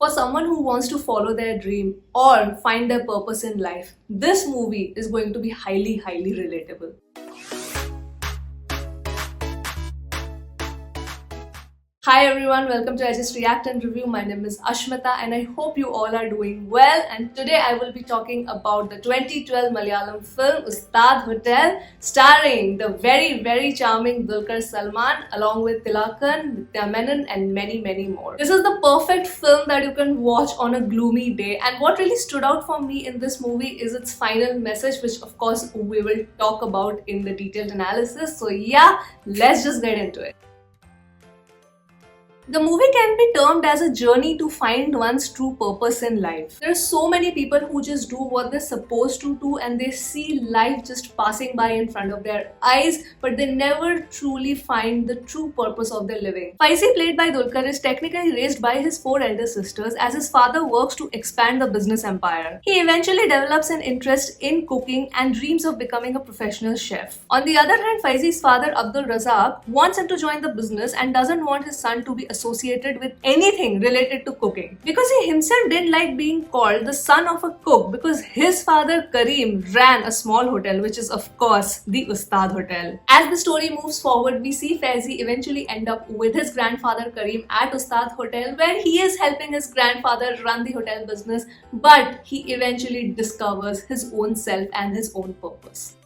For someone who wants to follow their dream or find their purpose in life, this movie is going to be highly, highly relatable. Hi everyone, welcome to I Just React and Review. My name is Ashmita and I hope you all are doing well. And today I will be talking about the 2012 Malayalam film Ustad Hotel, starring the very, very charming Dulquer Salmaan along with Tilakan, Nithya Menon and many, many more. This is the perfect film that you can watch on a gloomy day. And what really stood out for me in this movie is its final message, which of course we will talk about in the detailed analysis. So yeah, let's just get into it. The movie can be termed as a journey to find one's true purpose in life. There are so many people who just do what they're supposed to do and they see life just passing by in front of their eyes, but they never truly find the true purpose of their living. Faisi, played by Dulquer, is technically raised by his 4 elder sisters as his father works to expand the business empire. He eventually develops an interest in cooking and dreams of becoming a professional chef. On the other hand, Faisi's father, Abdul Razak, wants him to join the business and doesn't want his son to be associated with anything related to cooking because he himself didn't like being called the son of a cook because his father Karim ran a small hotel, which is of course the Ustad Hotel. As the story moves forward, we see Faisi eventually end up with his grandfather Karim at Ustad Hotel, where he is helping his grandfather run the hotel business, but he eventually discovers his own self and his own purpose.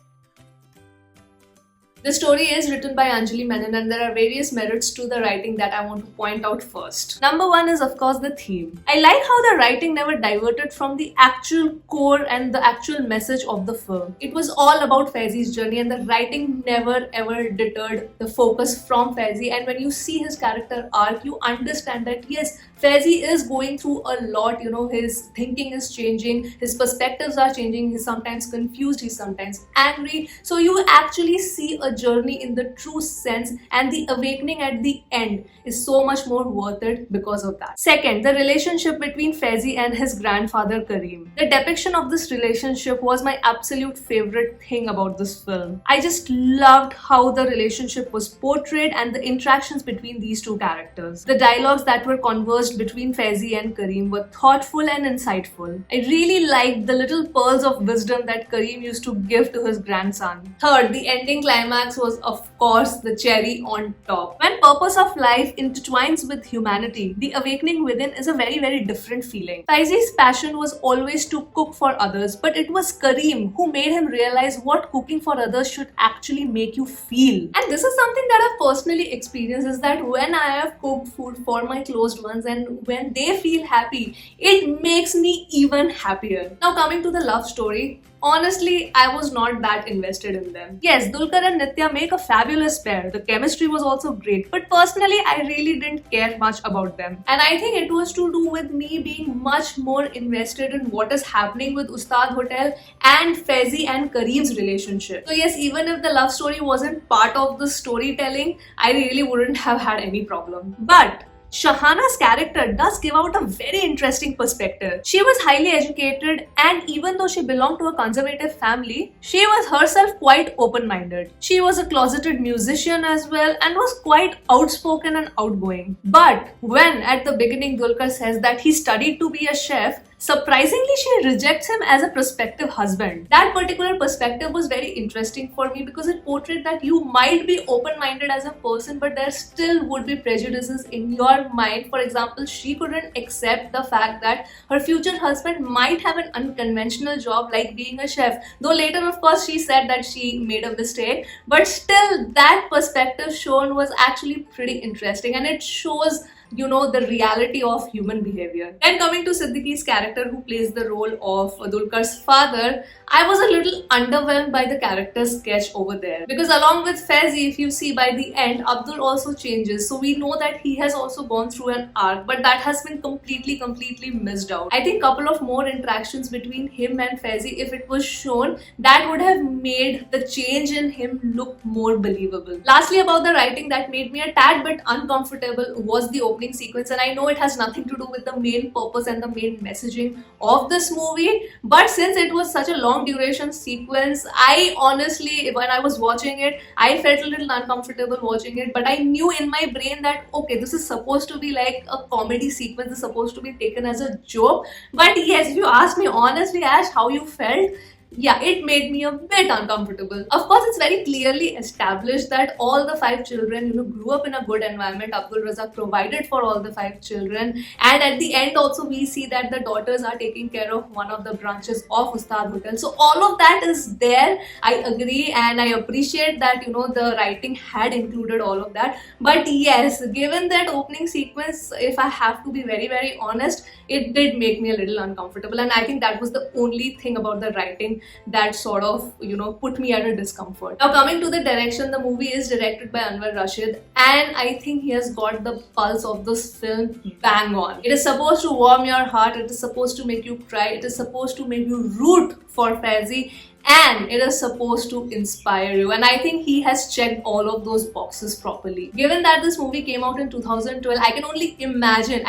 The story is written by Anjali Menon and there are various merits to the writing that I want to point out first. Number one is of course the theme. I like how the writing never diverted from the actual core and the actual message of the film. It was all about Faisi's journey and the writing never ever deterred the focus from Faisi, and when you see his character arc, you understand that yes, Faisi is going through a lot, his thinking is changing, his perspectives are changing, he's sometimes confused, he's sometimes angry. So you actually see a journey in the true sense, and the awakening at the end is so much more worth it because of that. Second, the relationship between Faisi and his grandfather Karim. The depiction of this relationship was my absolute favorite thing about this film. I just loved how the relationship was portrayed and the interactions between these two characters. The dialogues that were conversed between Faisi and Karim were thoughtful and insightful. I really liked the little pearls of wisdom that Karim used to give to his grandson. Third, the ending climax was of course the cherry on top. When purpose of life intertwines with humanity, the awakening within is a very, very different feeling. Faisi's passion was always to cook for others, but it was Karim who made him realize what cooking for others should actually make you feel. And this is something that I've personally experienced, is that when I have cooked food for my closed ones and when they feel happy, it makes me even happier. Now coming to the love story, honestly, I was not that invested in them. Yes, Dulquer and Nithya make a fabulous pair. The chemistry was also great, but personally, I really didn't care much about them. And I think it was to do with me being much more invested in what is happening with Ustad Hotel and Faisi and Karim's relationship. So yes, even if the love story wasn't part of the storytelling, I really wouldn't have had any problem. But Shahana's character does give out a very interesting perspective. She was highly educated, and even though she belonged to a conservative family, she was herself quite open-minded. She was a closeted musician as well and was quite outspoken and outgoing. But when at the beginning Dulquer says that he studied to be a chef, surprisingly, she rejects him as a prospective husband. That particular perspective was very interesting for me because it portrayed that you might be open-minded as a person, but there still would be prejudices in your mind. For example, she couldn't accept the fact that her future husband might have an unconventional job like being a chef. Though later, of course, she said that she made a mistake, but still that perspective shown was actually pretty interesting, and it shows the reality of human behavior. And coming to Siddiqui's character, who plays the role of Dulquer's father, I was a little underwhelmed by the character sketch over there. Because along with Faisi, if you see by the end, Abdul also changes. So we know that he has also gone through an arc, but that has been completely missed out. I think a couple of more interactions between him and Faisi, if it was shown, that would have made the change in him look more believable. Lastly, about the writing that made me a tad bit uncomfortable was the opening opening sequence, and I know it has nothing to do with the main purpose and the main messaging of this movie, but since it was such a long duration sequence, I honestly, when I was watching it, I felt a little uncomfortable watching it, but I knew in my brain that okay, this is supposed to be like a comedy sequence, it's supposed to be taken as a joke. But yes, if you ask me honestly, Ash, how you felt, yeah, it made me a bit uncomfortable. Of course, it's very clearly established that all the five children, grew up in a good environment. Abdul Razak provided for all the five children, and at the end, also we see that the daughters are taking care of one of the branches of Ustad Hotel. So all of that is there. I agree, and I appreciate that the writing had included all of that. But yes, given that opening sequence, if I have to be very very honest, it did make me a little uncomfortable, and I think that was the only thing about the writing that sort of put me at a discomfort. Now coming to the direction, the movie is directed by Anwar Rashid, and I think he has got the pulse of this film bang on. It is supposed to warm your heart, it is supposed to make you cry, it is supposed to make you root for Faizi, and it is supposed to inspire you, and I think he has checked all of those boxes properly. Given that this movie came out in 2012, I can only imagine,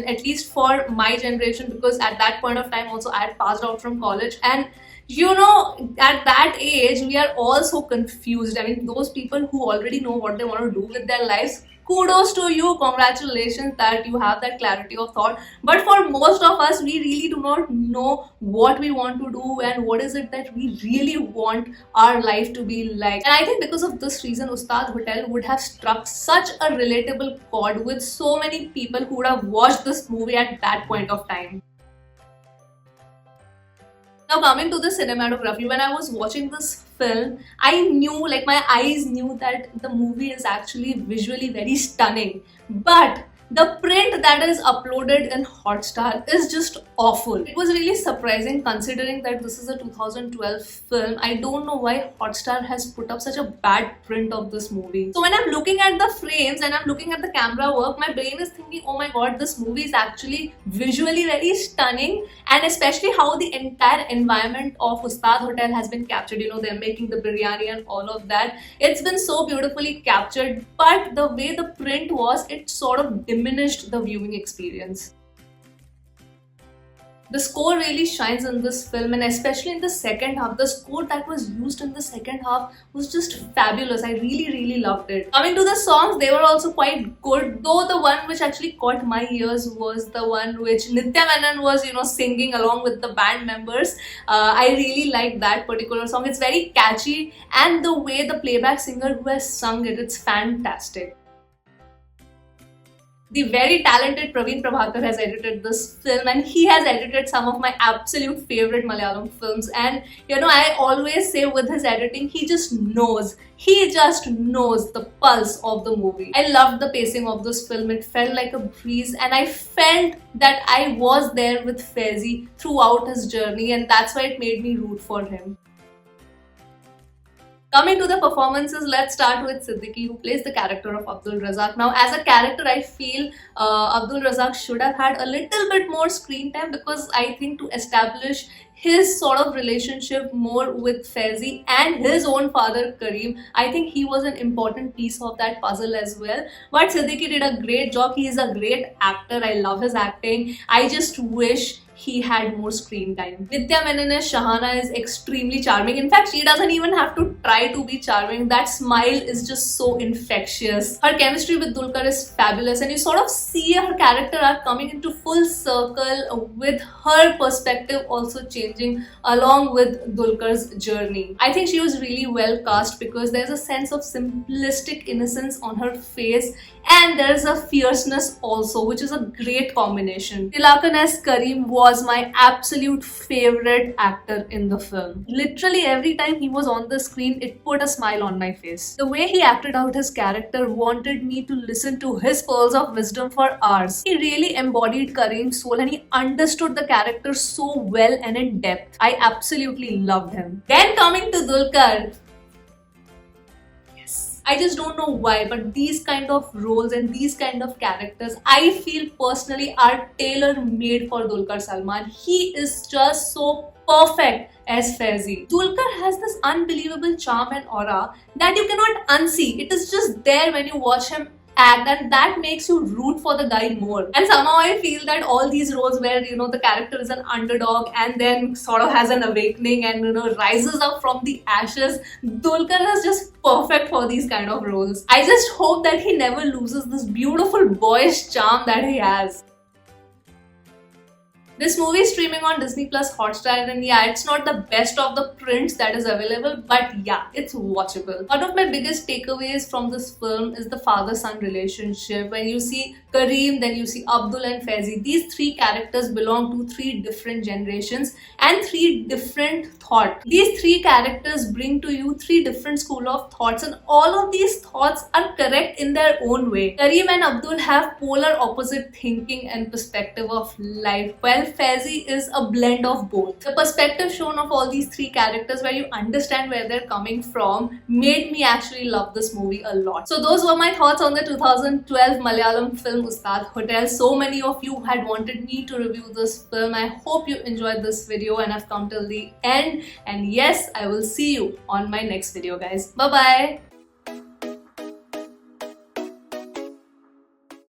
at least for my generation, because at that point of time also I had passed out from college, and at that age we are all so confused. I mean, those people who already know what they want to do with their lives, kudos to you, congratulations that you have that clarity of thought. But for most of us, we really do not know what we want to do and what is it that we really want our life to be like. And I think because of this reason, Ustad Hotel would have struck such a relatable chord with so many people who would have watched this movie at that point of time. Now coming to the cinematography, when I was watching this film, I knew, like my eyes knew, that the movie is actually visually very stunning. But the print that is uploaded in Hotstar is just awful. It was really surprising considering that this is a 2012 film. I don't know why Hotstar has put up such a bad print of this movie. So when I'm looking at the frames and I'm looking at the camera work, my brain is thinking, oh my god, this movie is actually visually very stunning, and especially how the entire environment of Ustad Hotel has been captured. They're making the biryani and all of that. It's been so beautifully captured, but the way the print was, it sort of diminished the viewing experience. The score really shines in this film, and especially in the second half. The score that was used in the second half was just fabulous. I really loved it. Coming to the songs, they were also quite good, though the one which actually caught my ears was the one which Nitya Menon was singing along with the band members. I really liked that particular song. It's very catchy, and the way the playback singer who has sung it, it's fantastic. The very talented Praveen Prabhakar has edited this film, and he has edited some of my absolute favorite Malayalam films. And I always say with his editing, he just knows the pulse of the movie. I loved the pacing of this film. It felt like a breeze, and I felt that I was there with Faizi throughout his journey, and that's why it made me root for him. Coming to the performances, let's start with Siddiqui, who plays the character of Abdul Razak. Now, as a character, I feel Abdul Razak should have had a little bit more screen time, because I think to establish his sort of relationship more with Faizi and his own father Kareem, I think he was an important piece of that puzzle as well. But Siddiqui did a great job. He is a great actor. I love his acting. I just wish he had more screen time. Nitya Menon as Shahana is extremely charming. In fact, she doesn't even have to try to be charming. That smile is just so infectious. Her chemistry with Dulquer is fabulous, and you sort of see her character arc coming into full circle with her perspective also changing along with Dulquer's journey. I think she was really well cast, because there's a sense of simplistic innocence on her face, and there's a fierceness also, which is a great combination. Tilakan as Kareem was my absolute favorite actor in the film. Literally every time he was on the screen, it put a smile on my face. The way he acted out his character wanted me to listen to his pearls of wisdom for hours. He really embodied Kareem's soul, and he understood the character so well and in depth. I absolutely loved him. Then coming to Dulquer, I just don't know why, but these kind of roles and these kind of characters, I feel personally, are tailor-made for Dulquer Salmaan. He is just so perfect as Faizi. Dulquer has this unbelievable charm and aura that you cannot unsee. It is just there when you watch him act, and that makes you root for the guy more. And somehow I feel that all these roles where the character is an underdog and then sort of has an awakening and rises up from the ashes, Dulquer is just perfect for these kind of roles. I just hope that he never loses this beautiful boyish charm that he has. This movie is streaming on Disney Plus Hotstar, and yeah, it's not the best of the prints that is available, but yeah, it's watchable. One of my biggest takeaways from this film is the father-son relationship. When you see Kareem, then you see Abdul and Faizi. These three characters belong to three different generations and three different thoughts. These three characters bring to you three different school of thoughts, and all of these thoughts are correct in their own way. Kareem and Abdul have polar opposite thinking and perspective of life, while Faizi is a blend of both. The perspective shown of all these three characters, where you understand where they're coming from, made me actually love this movie a lot. So those were my thoughts on the 2012 Malayalam film Ustad Hotel. So many of you had wanted me to review this film. I hope you enjoyed this video and have come till the end. And yes, I will see you on my next video, guys. Bye bye.